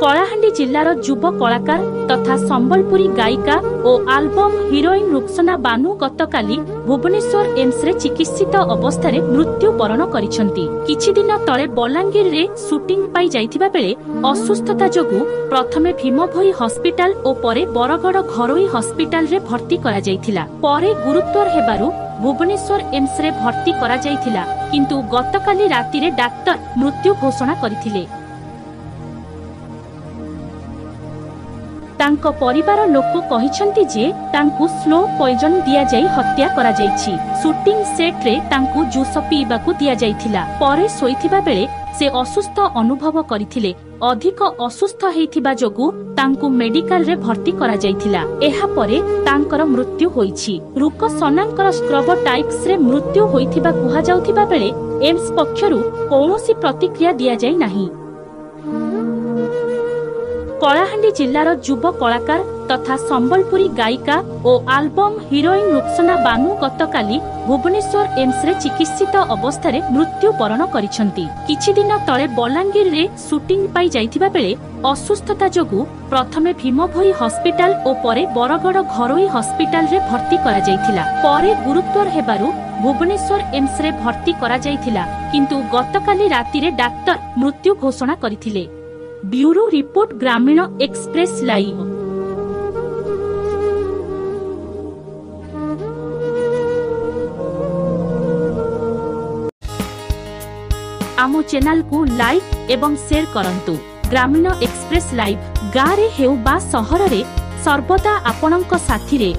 कलाहांडी जिल्लार युव कलाकार तथा संबलपुरी गायिका और आल्बम हिरोइन रुक्सना बानु गतकाली भुवनेश्वर एम्स रे चिकित्सित अवस्था मृत्युवरण करिसेंती। किछि दिन तले बलांगीर रे शूटिंग पाई जाइथिबा बेले असुस्थता जोगु प्रथमे भीमभोई हॉस्पिटल और परे बरगड़ घरोई हॉस्पिटल रे भर्ती करा जाइथिला। परे गुरुतर हेबारु भुवनेश्वर एम्स रे भर्ती करा जाइथिला, किंतु गतकाली राति रे डाक्टर मृत्यु घोषणा करिथिले। तांको परिवार लोक कहिसंती जे तांकु स्लो पॉइजन दिया जाई हत्या करा जाईछि। शूटिंग सेट रे तांकु जूस पीबाकू दिया जाइथिला। परे सोइथिबा बेले से असुस्थ अनुभव करिथिले। अधिक असुस्थ हेइथिबा जोगु तांकु मेडिकल रे भर्ती करा जाइथिला। एहा परे तांकर मृत्यु होईछि। रुक सनांकर स्क्रबटाइक्स रे मृत्यु होइथिबा कुहा जाउथिबा बेले एम्स पक्षरु कोनोसी प्रतिक्रिया दिया जाई नाही। कलाहांडी जिल्लार युव कलाकार तथा संबलपुरी गायिका और आल्बम हिरोइन रुक्सना बानु गतकाली भुवनेश्वर एम्स रे चिकित्सित अवस्था मृत्युवरण करिसेंती। किछि दिन तले बलांगीर रे शूटिंग पाई जाइथिबा बेले असुस्थता जोगु प्रथमे भीमभोई हॉस्पिटल और परे बरगड़ घरोई हॉस्पिटल रे भर्ती करा जाइथिला। परे गुरुतर हेबारु भुवनेश्वर एम्स रे भर्ती करा जाइथिला, किंतु गतकाली राति रे डाक्टर मृत्यु घोषणा करिथिले। ब्यूरो रिपोर्ट ग्रामीण एक्सप्रेस लाइव। आमो चैनल को लाइक एवं शेयर करंतु। ग्रामीण एक्सप्रेस लाइव गाँव रे हेउ बा सहर रे सर्वदा आपणक साथी रे